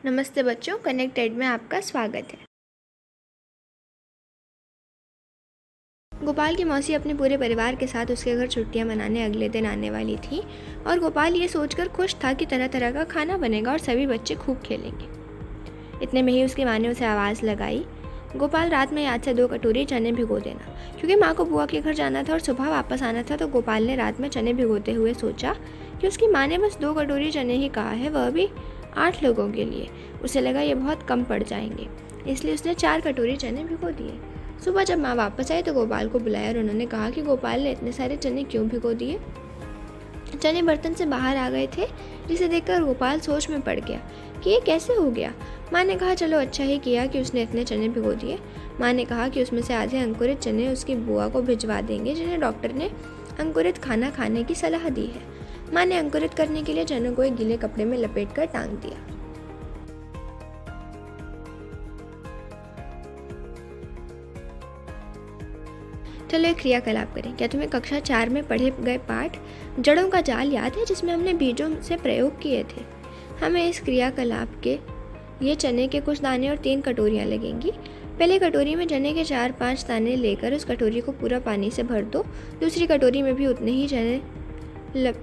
नमस्ते बच्चों, कनेक्टेड में आपका स्वागत है। गोपाल की मौसी अपने पूरे परिवार के साथ उसके घर छुट्टियां मनाने अगले दिन आने वाली थी और गोपाल ये सोचकर खुश था कि तरह तरह का खाना बनेगा और सभी बच्चे खूब खेलेंगे। इतने में ही उसकी माँ ने उसे आवाज़ लगाई, गोपाल रात में याद से 2 कटोरी चने भिगो देना। क्योंकि माँ को बुआ के घर जाना था और सुबह वापस आना था, तो गोपाल ने रात में चने भिगोते हुए सोचा कि उसकी माँ ने बस 2 कटोरी चने ही कहा है, वह भी 8 लोगों के लिए। उसे लगा ये बहुत कम पड़ जाएंगे, इसलिए उसने 4 कटोरी चने भिगो दिए। सुबह जब माँ वापस आई तो गोपाल को बुलाया और उन्होंने कहा कि गोपाल ने इतने सारे चने क्यों भिगो दिए। चने बर्तन से बाहर आ गए थे, जिसे देखकर गोपाल सोच में पड़ गया कि ये कैसे हो गया। माँ ने कहा चलो अच्छा ही किया कि उसने इतने चने भिगो दिए। माँ ने कहा कि उसमें से आधे अंकुरित चने उसकी बुआ को भिजवा देंगे, जिन्हें डॉक्टर ने अंकुरित खाना खाने की सलाह दी है। माँ ने अंकुरित करने के लिए चनों को एक गीले कपड़े में लपेटकर टांग दिया। चलो एक क्रियाकलाप करें। क्या तुम्हें कक्षा 4 में पढ़े गए पाठ जड़ों का जाल याद है, जिसमें हमने बीजों से प्रयोग किए थे? हमें इस क्रियाकलाप के ये चने के कुछ दाने और 3 कटोरियाँ लगेंगी। पहले कटोरी में चने के 4-5 दाने लेकर उस कटोरी को पूरा पानी से भर दो। दूसरी कटोरी में भी उतने ही चने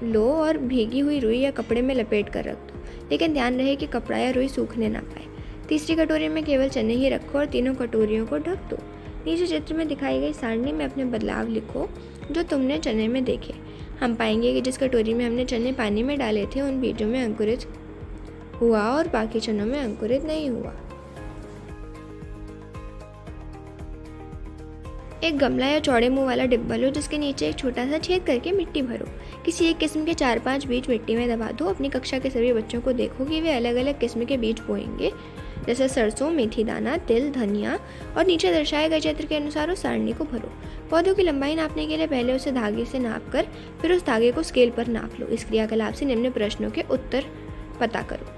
लो और भीगी हुई रुई या कपड़े में लपेट कर रख दो, लेकिन ध्यान रहे कि कपड़ा या रुई सूखने ना पाए। तीसरी कटोरी में केवल चने ही रखो और तीनों कटोरियों को ढक दो। नीचे चित्र में दिखाई गई सारणी में अपने बदलाव लिखो जो तुमने चने में देखे। हम पाएंगे कि जिस कटोरी में हमने चने पानी में डाले थे उन बीजों में अंकुरित हुआ और बाकी चनों में अंकुरित नहीं हुआ। एक गमला या चौड़े मुंह वाला डिब्बा लो, जिसके नीचे एक छोटा सा छेद करके मिट्टी भरो। किसी एक किस्म के 4-5 बीज मिट्टी में दबा दो। अपनी कक्षा के सभी बच्चों को देखो कि वे अलग अलग किस्म के बीज बोएंगे, जैसे सरसों, मेथी दाना, तिल, धनिया, और नीचे दर्शाए गए चित्र के अनुसार उस सारणी को भरो। पौधों की लंबाई नापने के लिए पहले उसे धागे से नाप कर फिर उस धागे को स्केल पर नाप लो। इस क्रियाकलाप से निम्न प्रश्नों के उत्तर पता करो।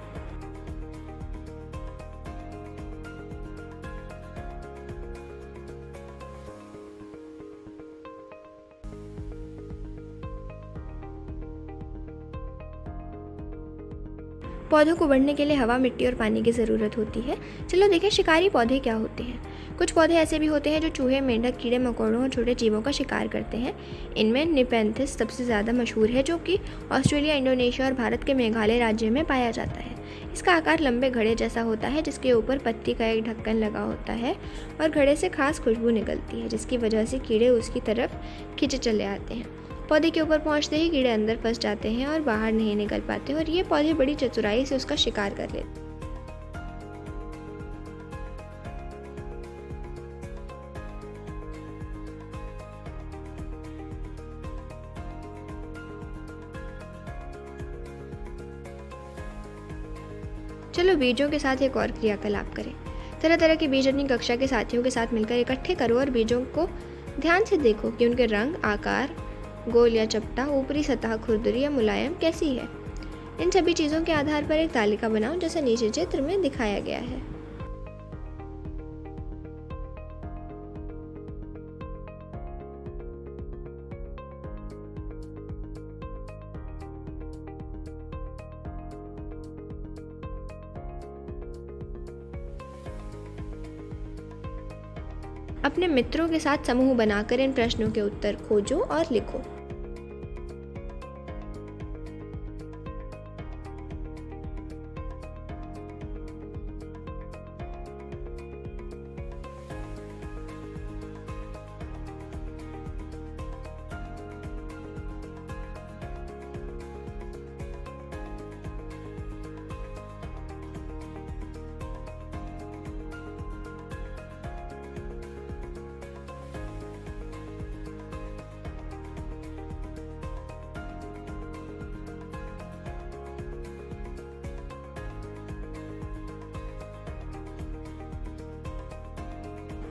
पौधों को बढ़ने के लिए हवा, मिट्टी और पानी की ज़रूरत होती है। चलो देखें शिकारी पौधे क्या होते हैं। कुछ पौधे ऐसे भी होते हैं जो चूहे, मेंढक, कीड़े मकोड़ों और छोटे जीवों का शिकार करते हैं। इनमें निपेंथिस सबसे ज़्यादा मशहूर है, जो कि ऑस्ट्रेलिया, इंडोनेशिया और भारत के मेघालय राज्य में पाया जाता है। इसका आकार लंबे घड़े जैसा होता है, जिसके ऊपर पत्ती का एक ढक्कन लगा होता है और घड़े से खास खुशबू निकलती है, जिसकी वजह से कीड़े उसकी तरफ खिंचे चले आते हैं। पौधे के ऊपर पहुंचते ही कीड़े अंदर फंस जाते हैं और बाहर नहीं निकल पाते, और ये पौधे बड़ी चतुराई से उसका शिकार कर लेते हैं। चलो बीजों के साथ एक और क्रियाकलाप करें। तरह तरह के बीज अपनी कक्षा के साथियों के साथ मिलकर इकट्ठे करो और बीजों को ध्यान से देखो कि उनके रंग, आकार, गोल या चपटा, ऊपरी सतह खुरदरी या मुलायम कैसी है। इन सभी चीज़ों के आधार पर एक तालिका बनाओ, जैसा नीचे चित्र में दिखाया गया है। अपने मित्रों के साथ समूह बनाकर इन प्रश्नों के उत्तर खोजो और लिखो।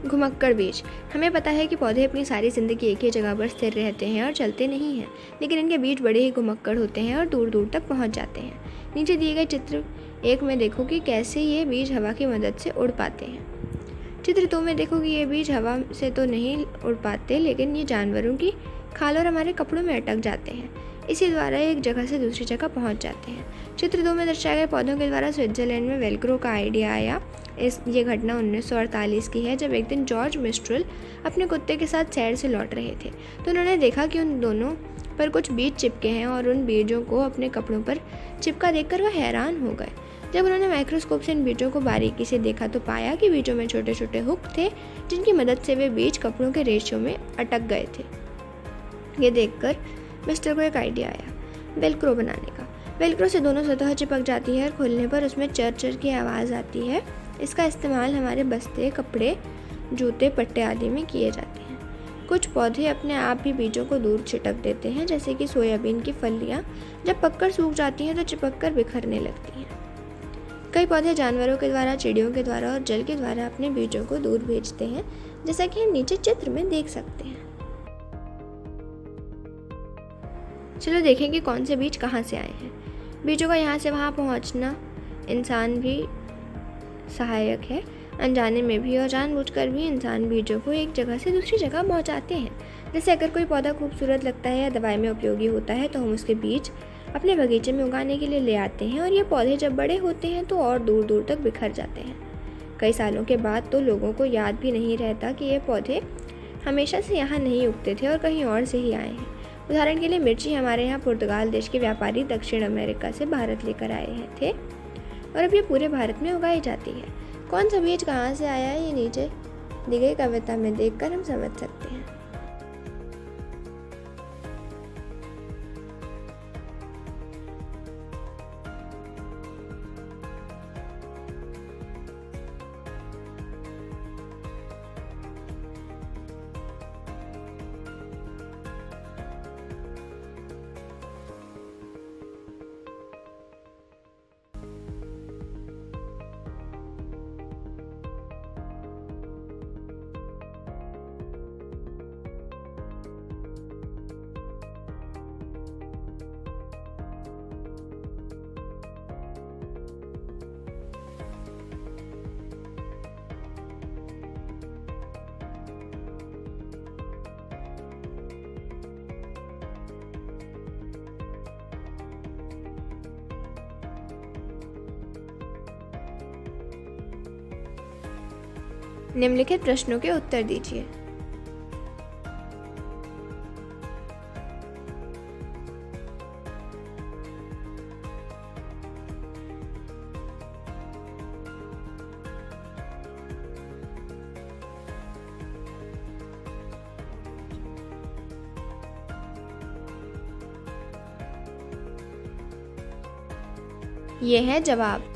घुमक्कड़ बीज। हमें पता है कि पौधे अपनी सारी ज़िंदगी एक ही जगह पर स्थिर रहते हैं और चलते नहीं हैं, लेकिन इनके बीज बड़े ही घुमक्कड़ होते हैं और दूर दूर तक पहुंच जाते हैं। नीचे दिए गए चित्र 1 में देखो कि कैसे ये बीज हवा की मदद से उड़ पाते हैं। चित्र 2 में देखो कि ये बीज हवा से तो नहीं उड़ पाते, लेकिन ये जानवरों की खाल और हमारे कपड़ों में अटक जाते हैं। इसी द्वारा एक जगह से दूसरी जगह पहुंच जाते हैं। चित्र 2 में दर्शाए गए पौधों के द्वारा स्विट्जरलैंड में वेलक्रो का आइडिया आया। ये घटना 1948 की है, जब एक दिन जॉर्ज मिस्ट्रल अपने कुत्ते के साथ सैर से लौट रहे थे तो उन्होंने देखा कि उन दोनों पर कुछ बीज चिपके हैं और उन बीजों को अपने कपड़ों पर चिपका देखकर वह हैरान हो गए। जब उन्होंने माइक्रोस्कोप से इन बीजों को बारीकी से देखा तो पाया कि बीजों में छोटे छोटे हुक थे, जिनकी मदद से वे बीज कपड़ों के रेशों में अटक गए थे। ये देखकर मिस्टर को एक आइडिया आया वेलक्रो बनाने का। वेलक्रो से दोनों सतह चिपक जाती है और खोलने पर उसमें चर चर की आवाज़ आती है। इसका इस्तेमाल हमारे बस्ते, कपड़े, जूते, पट्टे आदि में किए जाते हैं। कुछ पौधे अपने आप भी बीजों को दूर छिटक देते हैं, जैसे कि सोयाबीन की फलियाँ जब पककर सूख जाती हैं तो चिपक कर बिखरने लगती हैं। कई पौधे जानवरों के द्वारा, चिड़ियों के द्वारा और जल के द्वारा अपने बीजों को दूर भेजते हैं, जैसा कि हम नीचे चित्र में देख सकते हैं। चलो देखें कि कौन से बीज कहाँ से आए हैं। बीजों का यहाँ से वहाँ पहुँचना इंसान भी सहायक है। अनजाने में भी और जानबूझकर भी इंसान बीजों को एक जगह से दूसरी जगह पहुँचाते हैं। जैसे अगर कोई पौधा खूबसूरत लगता है या दवाई में उपयोगी होता है तो हम उसके बीज अपने बगीचे में उगाने के लिए ले आते हैं और ये पौधे जब बड़े होते हैं तो और दूर दूर तक बिखर जाते हैं। कई सालों के बाद तो लोगों को याद भी नहीं रहता कि ये पौधे हमेशा से यहाँ नहीं उगते थे और कहीं और से ही आए हैं। उदाहरण के लिए मिर्ची हमारे यहाँ पुर्तगाल देश के व्यापारी दक्षिण अमेरिका से भारत लेकर आए थे और अब ये पूरे भारत में उगाई जाती है। कौन सा बीज कहाँ से आया है, ये नीचे दी गई कविता में देखकर हम समझ सकते हैं। निम्नलिखित प्रश्नों के उत्तर दीजिए। ये है जवाब।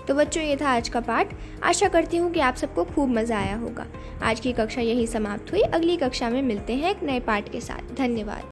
तो बच्चों, ये था आज का पाठ। आशा करती हूँ कि आप सबको खूब मज़ा आया होगा। आज की कक्षा यही समाप्त हुई। अगली कक्षा में मिलते हैं एक नए पाठ के साथ। धन्यवाद।